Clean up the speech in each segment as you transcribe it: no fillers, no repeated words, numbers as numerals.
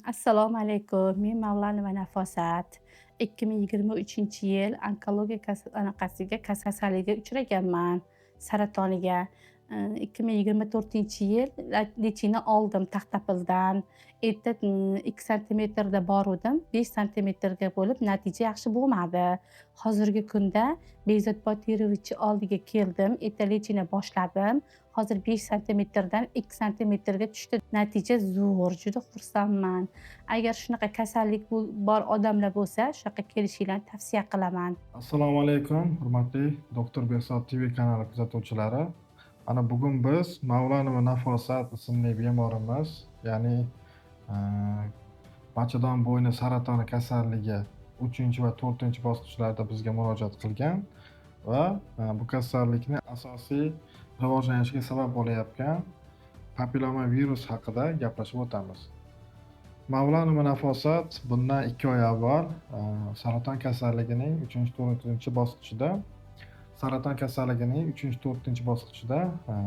Assalomu alaykum. Men Mavlonova Nafosat. 2023-yil onkologiya kasalligiga uchraganman, saratoniga. 2024-yil lechini oldim Taxtapildan. Erta 2 santimetrda boruvdim, 5 santimetrga bo'lib, natija yaxshi bo'lmadi. Hozirgi kunda Bekzod Botirovich oldiga keldim, erta lechini boshladim. Hozir 5 santimetrdan 2 santimetrga tushdi. Natija zo'r, juda xursandman. Agar shunaqa kasallik bor odamlar bo'lsa, shuyoqqa kelishinglarni tavsiya qilaman. Assalomu alaykum, hurmatli Doktor Behzod TV kanali kuzatuvchilari. Mana bugun biz Mavlonova Nafosat ismli bemorimiz, ya'ni bachadon bo'yni saratoni kasalligi 3 va 4-bosqichlarda bizga murojaat qilgan va bu kasallikni asosiy rivojlanishiga sabab bo'layotgan papilloma virus haqida gaplashib o'tamiz. Mavlonova Nafosat bundan 2 oy avval saraton kasalligining 3-4-bosqichida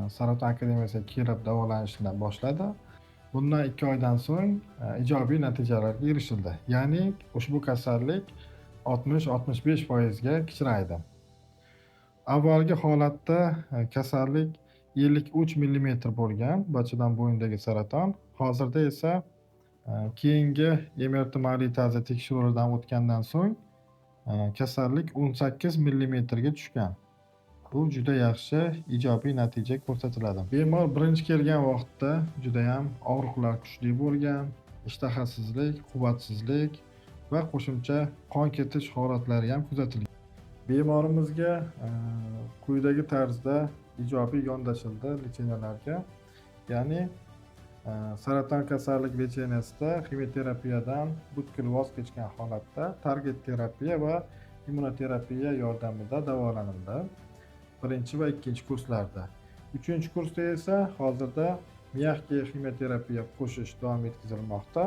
Saraton akademiyasiga kelib davolanishni boshladi. Bundan 2 oydan so'ng ijobiy natijalarga erishildi. Ya'ni ushbu kasallik 60-65% ga kichraydi. Avvalgi holatda kasallik 53 millimetr bo'lgan bachadon bo'yinidagi saraton. Hozirda esa keyingi MRT magnitoziya tekshiruvidan o'tgandan so'ng kasallik 18 millimetrga tushgan. Bu juda yaxshi ijobiy natija ko'rsatiladi. Bemor birinchi kelgan vaqtda juda ham og'riqlar kuchli bo'lgan, ishtahasizlik, quvvatsizlik va qo'shimcha qon ketish holatlari ham kuzatilgan. Bemorimizga quyidagi tarzda ijobiy yondashildi lecheniyalarga. Ya'ni saraton kasallik lecheniyasida ximiyoterapiyadan butkul voz kechgan holatda target terapiya va immunoterapiya yordamida davolanildi. 1 va 2 kurslarda. 3-kursda esa hozirda miyakka ximiyoterapiya qo'shish davom etkazilmoqda.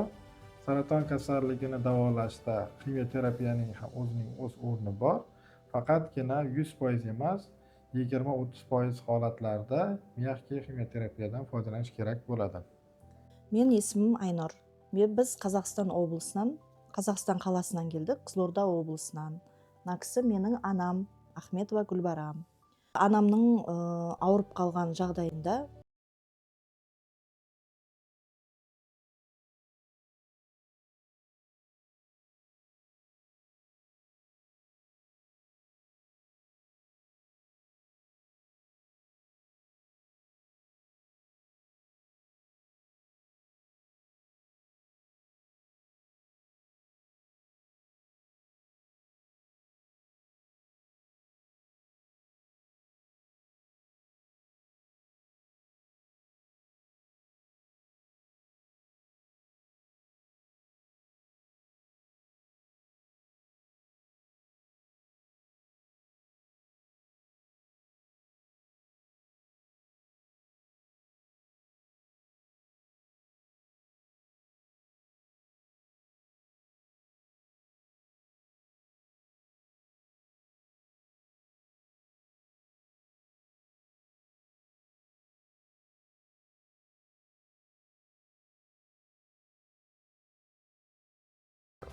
Saraton kasalligini davolashda ximiyoterapiyaning ham o'z o'rni bor. Faqatgina 100% emas, 20-30% holatlarda miyakka ximiyoterapiyadan foydalanish kerak bo'ladi. Men ismim Aynur. Biz Қазақстан қаласынан келдік, Қызылорда облысынан. Мына кісі менің анам, Ахметова Гүлбарам. Анамның ауырып қалған жағдайында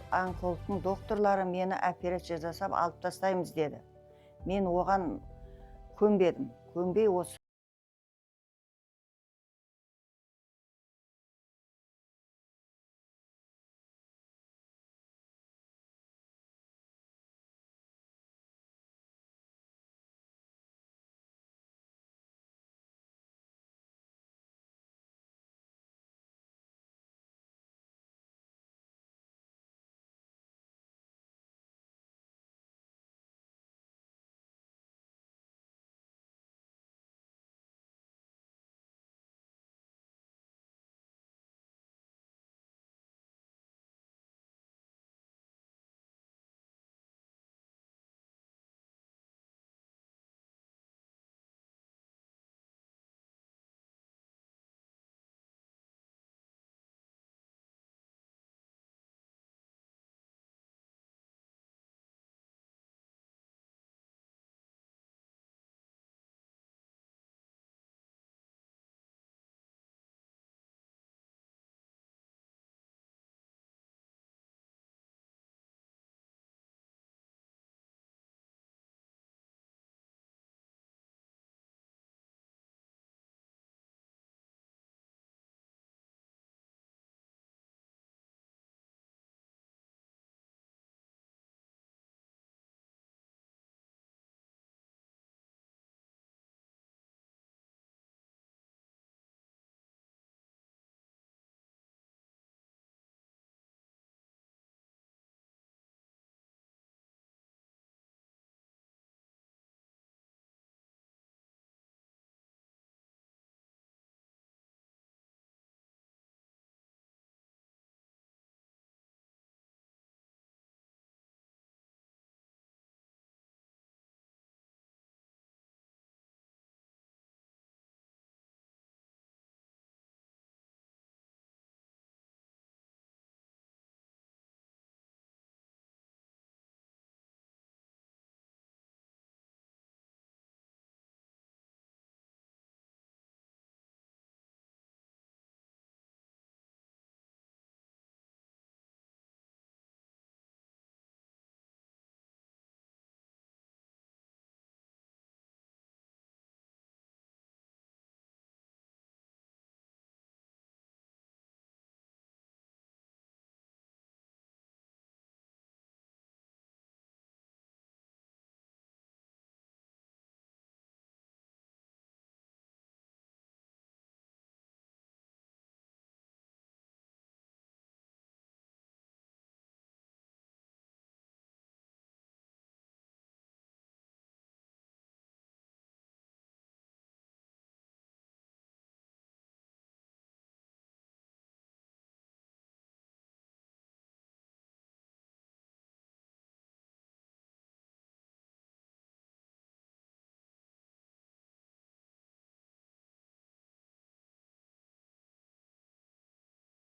онкологтың докторлары мені операция жасап алып тастаймыз деді. Мен оған көнбедім. Көнбей осы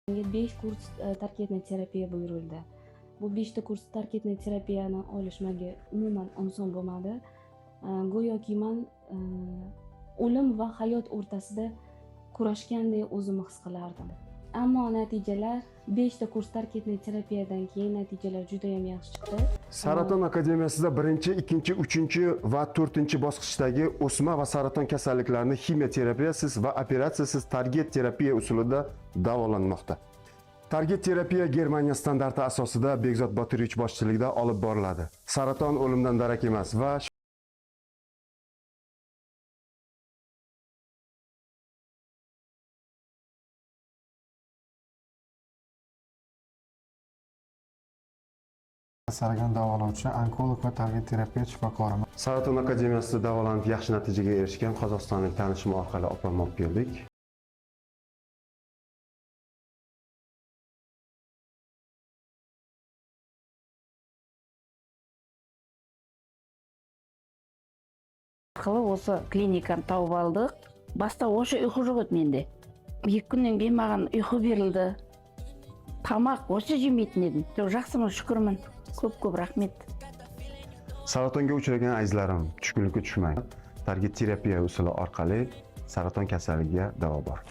Menga 5 kurs tarkibli terapiya buyurildi. Bu 5 ta kurs tarkibli terapiyani olish menga umuman oson bo'lmadi. Go'yoki men o'lim va hayot o'rtasida kurashgandek o'zimni his qilardim. Ammo natijalar 5 ta kurs tarkibli terapiyadan keyin natijalar juda ham yaxshi chiqdi. Saraton akademiyasida 1, 2, 3 va 4 bosqichdagi o'sma va saraton kasalliklarini ximiya terapiyasiz va operatsiyasiz target terapiya usulida davolanmoqda. Target terapiya Germaniya standarti asosida Bekzod Botirovich boshchiligida olib boriladi. Saraton o'limdan darak emas va Kasallikni davolovchi onkolog va target terapiya shifokoriman. Saraton akademiyasida davolanib yaxshi natijaga erishgan qozog'istonlik tanishim orqali opamni olib keldik. арқылы осы клиниканы тауып алдық. Баста осы ұйқы жоқ еді менде. 2 күннен кейін маған ұйқы берілді. Тамақ осы жемейтін едім. Жақсымын, шүкірмін. Көп рахмет. Saratonga uchragan azizlarim, tushkunlikka tushmang. Target terapiya usuli orqali saraton kasalligiga davo bor.